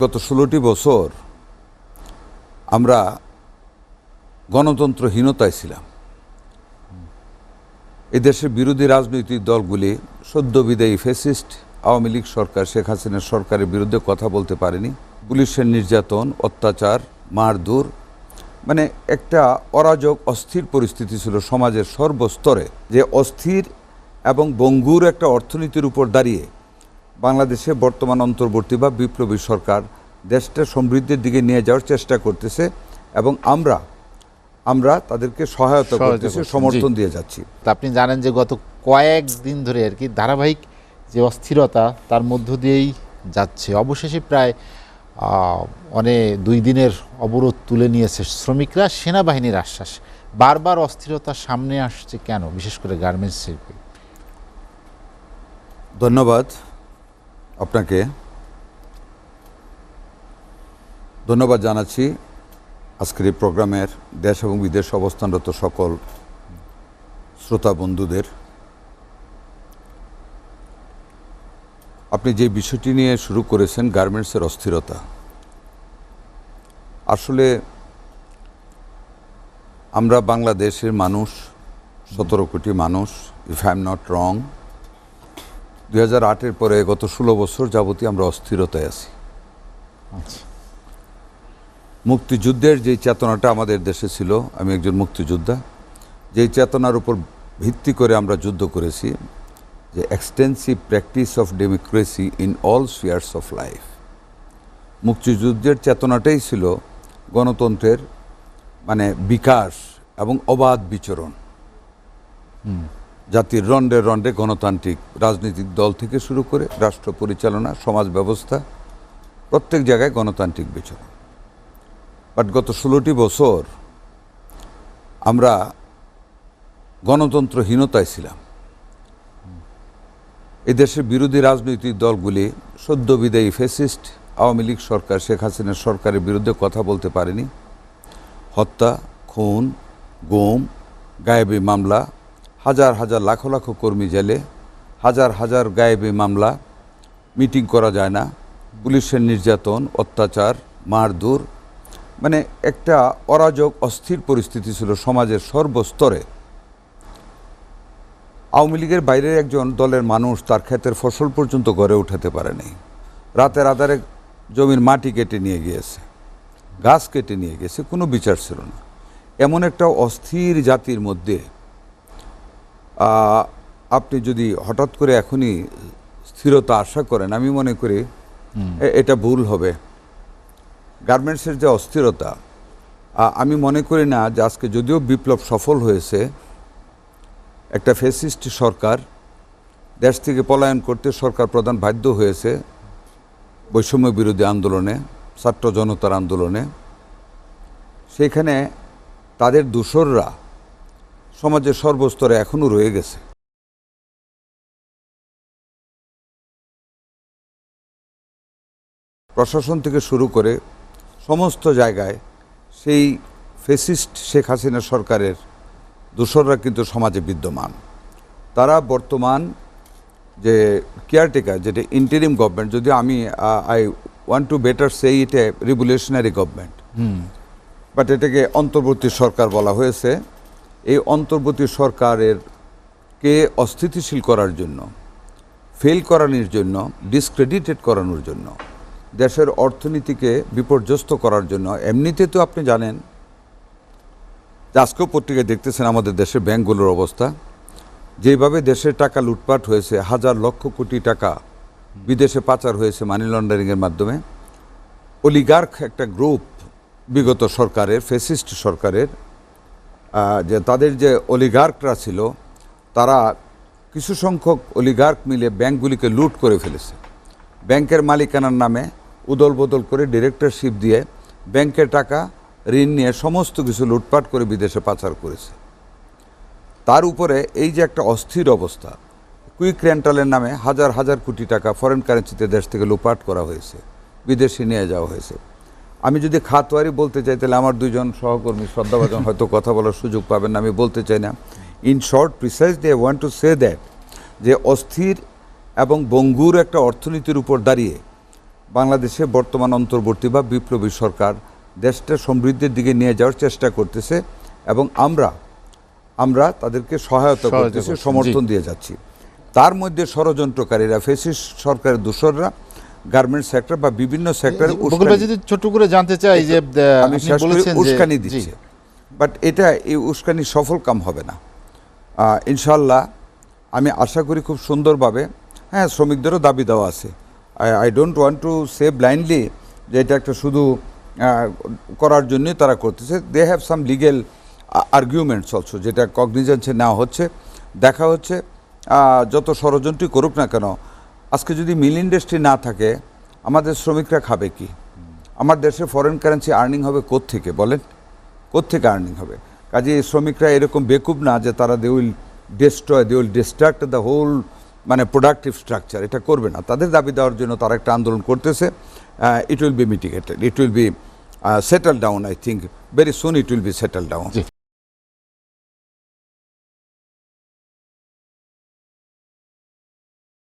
গত 16টি বছর আমরা গণতন্ত্রহীনতায় ছিলাম। এই দেশের বিরোধী রাজনৈতিক দলগুলি সদ্য বিদায়ী ফ্যাসিস্ট আওয়ামী লীগ সরকার, শেখ হাসিনার সরকারের বিরুদ্ধে কথা বলতে পারেনি। পুলিশের নির্যাতন, অত্যাচার, মারধর, মানে একটা অরাজক অস্থির পরিস্থিতি ছিল সমাজের সর্বস্তরে। যে অস্থির এবং বঙ্গুর একটা অর্থনীতির উপর দাঁড়িয়ে বাংলাদেশে বর্তমান অন্তর্বর্তী বা বিপ্লবী সরকার দেশটা সমৃদ্ধির দিকে নিয়ে যাওয়ার চেষ্টা করতেছে এবং আমরা তাদেরকে সহায়তা করতেছি, সমর্থন দিয়ে যাচ্ছি। আপনি জানেন যে গত কয়েকদিন ধরে আর কি ধারাবাহিক যে অস্থিরতা তার মধ্য দিয়েই যাচ্ছে। অবশেষে প্রায় 2 দিনের অবরোধ তুলে নিয়েছে শ্রমিকরা। সেনাবাহিনীর আশ্বাস, বারবার অস্থিরতা সামনে আসছে কেন, বিশেষ করে গার্মেন্টস শিল্পে? ধন্যবাদ আপনাকে, ধন্যবাদ জানাচ্ছি আজকের এই প্রোগ্রামের দেশ এবং বিদেশে অবস্থানরত সকল শ্রোতা বন্ধুদের। আপনি যে বিষয়টি নিয়ে শুরু করেছেন, গার্মেন্টসের অস্থিরতা, আসলে আমরা বাংলাদেশের মানুষ 17 কোটি মানুষ, if I am not wrong, 2008-এর পরে গত 16 বছর যাবতীয় আমরা অস্থিরতায় আছি। মুক্তিযুদ্ধের যে চেতনাটা আমাদের দেশে ছিল, আমি একজন মুক্তিযোদ্ধা, যেই চেতনার উপর ভিত্তি করে আমরা যুদ্ধ করেছি, যে extensive practice of democracy in all স্ফিয়ার্স of life. মুক্তিযুদ্ধের চেতনাটাই ছিল গণতন্ত্রের বিকাশ এবং অবাধ বিচরণ। জাতির রন্ডে রন্ডে গণতান্ত্রিক রাজনৈতিক দল থেকে শুরু করে রাষ্ট্র পরিচালনা, সমাজ ব্যবস্থা, প্রত্যেক জায়গায় গণতান্ত্রিক বিচরণ। বাট গত 16টি বছর আমরা গণতন্ত্রহীনতায় ছিলাম। এই দেশের বিরোধী রাজনৈতিক দলগুলি সদ্য বিদায়ী ফ্যাসিস্ট আওয়ামী লীগ সরকার, শেখ হাসিনার সরকারের বিরুদ্ধে কথা বলতে পারেনি। হত্যা, খুন, গুম, গায়েবী মামলা, হাজার হাজার লাখ লাখ কর্মী জেলে, হাজার হাজার গায়েবী মামলা, মিটিং করা যায় না, পুলিশের নির্যাতন, অত্যাচার, মারধর, একটা অরাজক অস্থির পরিস্থিতি ছিল সমাজের সর্বস্তরে। আওয়ামী লীগের বাইরের একজন দলের মানুষ তার ক্ষেতের ফসল পর্যন্ত গড়ে উঠাতে পারে নাই। রাতের আধারে জমির মাটি কেটে নিয়ে গিয়েছে, গাছ কেটে নিয়ে গেছে, কোনো বিচার ছিল না। এমন একটা অস্থির জাতির মধ্যে আপনি যদি হঠাৎ করে এখনই স্থিরতা আশা করেন, আমি মনে করি এটা ভুল হবে। গার্মেন্টসের যে অস্থিরতা, আমি মনে করি না যে আজকে যদিও বিপ্লব সফল হয়েছে, একটা ফ্যাসিস্ট সরকার দেশ থেকে পলায়ন করতে সরকার প্রধান বাধ্য হয়েছে বৈষম্য বিরোধী আন্দোলনে, ছাত্র জনতার আন্দোলনে। সেখানে তাদের দোসররা সমাজের সর্বস্তরে এখনও রয়ে গেছে। প্রশাসন থেকে শুরু করে সমস্ত জায়গায় সেই ফ্যাসিস্ট শেখ হাসিনা সরকারের দোসররা কিন্তু সমাজে বিদ্যমান। তারা বর্তমান যে কেয়ারটেকার, যেটা ইন্টারিম গভর্নমেন্ট, যদি আমি I want to better say it A revolutionary government, but এটাকে অন্তর্বর্তী সরকার বলা হয়েছে। এই অন্তর্বর্তী সরকারের কে অস্থিতিশীল করার জন্য, ফেল করানোর জন্য, ডিসক্রেডিটেড করানোর জন্য, দেশের অর্থনীতিকে বিপর্যস্ত করার জন্য, এমনিতে তো আপনি জানেন, আজকেও পত্রিকায় দেখতেছেন আমাদের দেশের ব্যাংকগুলোর অবস্থা, যেভাবে দেশের টাকা লুটপাট হয়েছে, হাজার লক্ষ কোটি টাকা বিদেশে পাচার হয়েছে মানি লন্ডারিংয়ের মাধ্যমে। অলিগার্ক একটা গ্রুপ বিগত সরকারের, ফ্যাসিস্ট সরকারের, যে তাদের যে অলিগার্করা ছিল, তারা কিছু সংখ্যক অলিগার্ক মিলে ব্যাংকগুলিকে লুট করে ফেলেছে। ব্যাংকের মালিকানার নামে উদল বদল করে ডিরেক্টরশিপ দিয়ে ব্যাংকের টাকা, ঋণ নিয়ে সমস্ত কিছু লুটপাট করে বিদেশে পাচার করেছে। তার উপরে এই যে একটা অস্থির অবস্থা, কুইক রেন্টালের নামে হাজার হাজার কোটি টাকা ফরেন কারেন্সিতে দেশ থেকে লুটপাট করা হয়েছে, বিদেশে নিয়ে যাওয়া হয়েছে। আমি যদি খাতওয়ারি বলতে চাই, তাহলে আমার 2জন সহকর্মী শ্রদ্ধাভাজন হয়তো কথা বলার সুযোগ পাবেন না, আমি বলতে চাই না। In short, precisely I want to say that, যে অস্থির এবং বঙ্গুর একটা অর্থনীতির উপর দাঁড়িয়ে বাংলাদেশে বর্তমান অন্তর্বর্তী বা বিপ্লবী সরকার দেশটা সমৃদ্ধির দিকে নিয়ে যাওয়ার চেষ্টা করতেছে এবং আমরা তাদেরকে সহায়তা করতেছি, করছেন, সমর্থন দিয়ে যাচ্ছি। তার মধ্যে ষড়যন্ত্রকারীরা, ফ্যাসিস্ট সরকারের দোসররা গার্মেন্টস সেক্টর বা বিভিন্ন সেক্টরে বকুল ভাই যদি ছোট করে জানতে চাই যে আমি আপনি শেষ করে বলেছেন যে উস্কানি জি, দিচ্ছে, বাট এই উস্কানি সফল কাম হবে না। ইনশাল্লাহ আমি আশা করি খুব সুন্দরভাবে, হ্যাঁ শ্রমিকদেরও দাবি দেওয়া আছে। I don't want to say blindly যে এটা একটা শুধু করার জন্যই তারা করতেছে। They have some legal arguments also, যেটা কগনিজেন্সে নেওয়া হচ্ছে, দেখা হচ্ছে। যত ষড়যন্ত্রই করুক না কেন, আজকে যদি মিল ইন্ডাস্ট্রি না থাকে আমাদের শ্রমিকরা খাবে কি? আমার দেশে ফরেন কারেন্সি আর্নিং হবে কোত্থেকে বলেন? কোত্থেকে আর্নিং হবে? কাজে শ্রমিকরা এরকম বেকুব না যে তারা they will distract the whole মানে প্রোডাক্টিভ স্ট্রাকচার। এটা করবে না। তাদের দাবি দেওয়ার জন্য তারা একটা আন্দোলন করতেছে। It will be mitigated, it will be settle down. I think very soon it will be settle down.